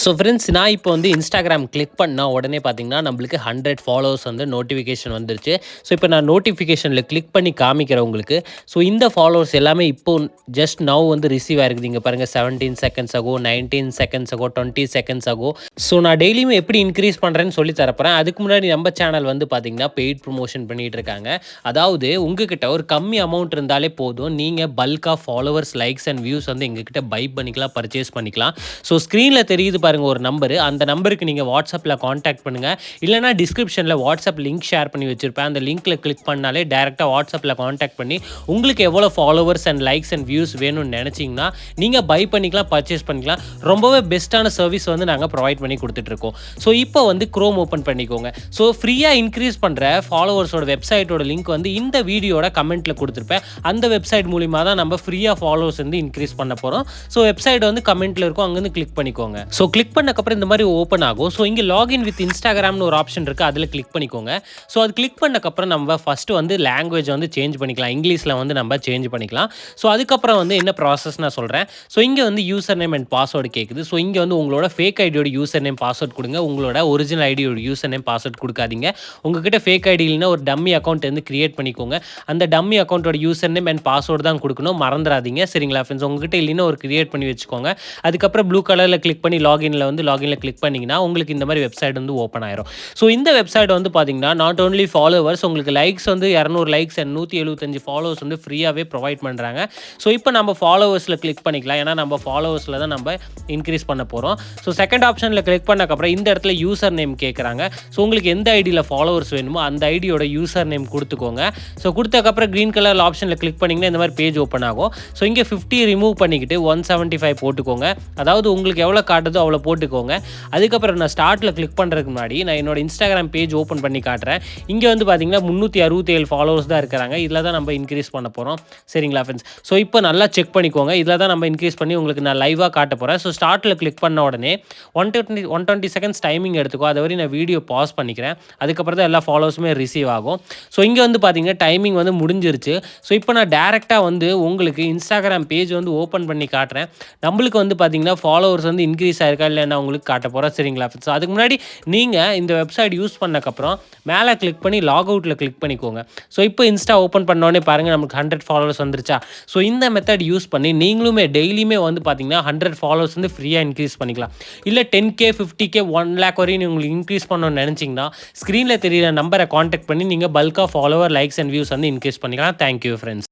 So friends, நான் இப்போ வந்து இன்ஸ்டாகிராம் கிளிக் பண்ண உடனே பார்த்தீங்கன்னா, நம்மளுக்கு 100 ஃபாலோவர்ஸ் வந்து நோட்டிஃபிகேஷன் வந்துருச்சு. ஸோ இப்போ நான் நோட்டிஃபிகேஷனில கிளிக் பண்ணி காமிக்கிறேன் உங்களுக்கு. ஸோ இந்த ஃபாலோவர்ஸ் எல்லாமே இப்போ ஜஸ்ட் நவ் வந்து ரிசீவ் ஆயிருக்குது. இங்க பாருங்க 17 seconds ago, 19 seconds ago, 20 seconds ago. So நான் டெய்லியுமே எப்படி இன்க்ரீஸ் பண்ணுறேன்னு சொல்லி தரப்போறேன். அதுக்கு முன்னாடி நம்ம சேனல் வந்து பார்த்தீங்கன்னா, பெய்ட் ப்ரமோஷன் பண்ணிட்டு இருக்காங்க. அதாவது உங்ககிட்ட ஒரு கம்மி அமௌண்ட் இருந்தாலே போதும். நீங்க பல்கா ஃபாலோவர்ஸ், லைக்ஸ் அண்ட் வியூஸ் வந்து எங்ககிட்ட பை பண்ணிக்கலாம், பர்ச்சேஸ் பண்ணிக்கலாம். ஸோ ஸ்க்ரீன்ல தெரியுது பாருங்க ஒரு நம்பரு. அந்த நம்பருக்கு நீங்க வாட்ஸ்அப்ல கான்டாக்ட் பண்ணுங்க. இல்லன்னா டிஸ்கிரிப்ஷன்ல வாட்ஸ்அப் லிங்க் ஷேர் பண்ணி வச்சிருப்பேன். அந்த லிங்க்ல கிளிக் பண்ணாலே டைரக்ட்டா வாட்ஸ்அப்ல கான்டாக்ட் பண்ணி உங்களுக்கு எவ்வளோ followers and likes and views வேணும்னு நினைச்சீங்கன்னா, நீங்க பை பண்ணிக்கலாம், பர்ச்சேஸ் பண்ணிக்கலாம். ரொம்பவே பெஸ்ட்டான சர்வீஸ் வந்து நாங்க ப்ரொவைட் பண்ணி குடுத்துட்டு இருக்கோம். ஸோ இப்போ வந்து குரோம் ஓப்பன் பண்ணிக்கோங்க. ஸோ ஃப்ரீயா இன்க்ரீஸ் பண்ற ஃபாலோவர்ஸோட வெப்சைட்டோட லிங்க் வந்து இந்த வீடியோட கமெண்ட்ல குடுத்திருப்பேன். அந்த வெப்சைட் மூலியமா தான் நம்ம ஃப்ரீயா ஃபாலோவர்ஸ் வந்து இன்க்ரீஸ் பண்ண போறோம். ஸோ வெப்சைட் வந்து கமெண்ட்ல இருக்கும். அங்கிருந்து கிளிக் பண்ணிக்கோங்க. ஸோ கிளிக் பண்ணக்கப்புறம் இந்த மாதிரி ஓப்பன் ஆகும். ஸோ இங்கே லாகின் வித் இன்ஸ்டாகிராம்னு ஒரு ஆப்ஷன் இருக்குது, அதில் கிளிக் பண்ணிக்கோங்க. ஸோ அது கிளிக் பண்ணக்கப்புறம் நம்ம ஃபஸ்ட்டு வந்து லாங்குவேஜ் வந்து சேஞ்ச் பண்ணிக்கலாம். இங்கிலீஷில் வந்து நம்ம சேஞ்ச் பண்ணிக்கலாம். ஸோ அதுக்கப்புறம் வந்து என்ன ப்ராசஸ் நான் சொல்கிறேன். ஸோ இங்கே வந்து யூசர் நேம் அண்ட் பாஸ்வேர்டு கேட்குது. ஸோ இங்கே வந்து உங்களோட ஃபேக் ஐடியோட யூசர் நேம் பாஸ்வேர்ட் கொடுங்க. உங்களோட ஒரிஜினல் ஐடியோட யூசர் நேம் பாஸ்வேர்ட் கொடுக்காதீங்க. உங்ககிட்ட ஃபேக் ஐடி இல்லைன்னா ஒரு டம்மி அக்கௌண்ட் வந்து கிரியேட் பண்ணிக்கோங்க. அந்த டம்மி அக்கௌண்ட்டோட யூசர் நேம் அண்ட் பாஸ்வேர்டு தான் கொடுக்கணும், மறந்துடாதீங்க. சரிங்களா ஃப்ரெண்ட்ஸ்? உங்ககிட்ட இல்லைன்னா ஒரு கிரியேட் பண்ணி வச்சுக்கோங்க. அதுக்கப்புறம் ப்ளூ கலரில் கிளிக் பண்ணி லாகின்ல கிளிக் பண்ணிங்கன்னா உங்களுக்கு இந்த மாதிரி வெப்சைட் வந்து ஓப்பன் ஆயிரும். ஸோ இந்த வெப்சைட் வந்து பார்த்தீங்கன்னா, நாட் ஓன்லி ஃபாலோவர்ஸ், உங்களுக்கு லைக்ஸ் வந்து 200 லைக்ஸ் அண்ட் 175 ஃபாலோவர்ஸ் வந்து ஃப்ரீயாகவே ப்ரொவைட் பண்ணுறாங்க. ஸோ இப்போ நம்ம ஃபாலோவர்ஸில் கிளிக் பண்ணிக்கலாம். ஏன்னா நம்ம ஃபாலோவர்ஸில் தான் நம்ம இன்க்ரீஸ் பண்ண போகிறோம். ஸோ செகண்ட் ஆப்ஷனில் கிளிக் பண்ணக்கப்புறம் இந்த இடத்துல யூசர் நேம் கேட்குறாங்க. ஸோ உங்களுக்கு எந்த ஐடியில் ஃபாலோவர்ஸ் வேணுமோ அந்த ஐடியோட யூசர் நேம் கொடுத்துக்கோங்க. ஸோ கொடுத்தக்கப்புறம் க்ரீன் கலர் ஆப்ஷனில் கிளிக் பண்ணிங்கன்னா இந்த மாதிரி பேஜ் ஓப்பன் ஆகும். ஸோ இங்கே 50 ரிமூவ் பண்ணிக்கிட்டு 175 போட்டுக்கோங்க. அதாவது உங்களுக்கு எவ்வளோ காட்டுதோ அவ்வளோ போட்டுக்கோங்க. அதுக்கப்புறம் நான் ஸ்டார்ட்டில் கிளிக் பண்ணுறதுக்கு முன்னாடி நான் என்னோட இன்ஸ்டாகிராம் பேஜ் ஓப்பன் பண்ணி காட்டுறேன். இங்கே வந்து பார்த்தீங்கன்னா 367 ஃபாலோவர்ஸ் தான் இருக்கிறாங்க. இதில் தான் நம்ம இன்க்ரீஸ் பண்ண போகிறோம். சரிங்களா ஃப்ரெண்ட்ஸ்? ஸோ இப்போ நல்லா செக் பண்ணிக்கோங்க. இதில் தான் நம்ம இன்க்ரீஸ் பண்ணி உங்களுக்கு நான் லைவாக காட்ட போகிறேன். ஸோ ஸ்டார்ட்டில் கிளிக் பண்ண உடனே 120 செகண்ட்ஸ் டைமிங் எடுத்துக்கோ. அது வரை நான் வீடியோ பாஸ் பண்ணிக்கிறேன். அதுக்கப்புறம் தான் எல்லா ஃபாலோவர்ஸுமே ரிசீவ் ஆகும். ஸோ இங்கே வந்து பார்த்தீங்கன்னா டைமிங் வந்து முடிஞ்சிருச்சு. ஸோ இப்போ நான் டேரெக்டாக வந்து உங்களுக்கு இன்ஸ்டாகிராம் பேஜ் வந்து ஓப்பன் பண்ணி காட்டுறேன். நம்மளுக்கு வந்து பார்த்தீங்கன்னா ஃபாலோவர்ஸ் வந்து இன்க்ரீஸ் ஆயிருக்கா இல்லைன்னா உங்களுக்கு காட்ட போகிறேன். சரிங்களா? ஸோ அதுக்கு முன்னாடி நீங்கள் இந்த வெப்சைட் யூஸ் பண்ணக்கப்புறம் மேலே கிளிக் பண்ணி லாக் அவுட்டில் கிளிக் பண்ணிக்கோங்க. ஸோ இப்போ இன்ஸ்டா ஓப்பன் பண்ணோடனே பாருங்கள் நமக்கு 100 ஃபாலோவர்ஸ் வந்துருச்சா? ஸோ இந்த மெத்தட் யூஸ் பண்ணி நீங்களுமே டெய்லியுமே வந்து பார்த்தீங்கன்னா 100 ஃபாலோவர்ஸ் வந்து ஃப்ரீயாக இன்க்ரீஸ் பண்ணிக்கலாம். இல்லை 10K 50K 1 லேக் வரையும் உங்களுக்கு இன்க்ரீஸ் பண்ணணும்னு நினச்சிங்கன்னா ஸ்க்ரீனில் தெரியிற நம்பரை கான்டாக்ட் பண்ணி நீங்கள் பல்காக ஃபாலோவர், லைக்ஸ் அண்ட் வியூஸ் வந்து இன்க்ரீஸ் பண்ணிக்கலாம். Thank you friends.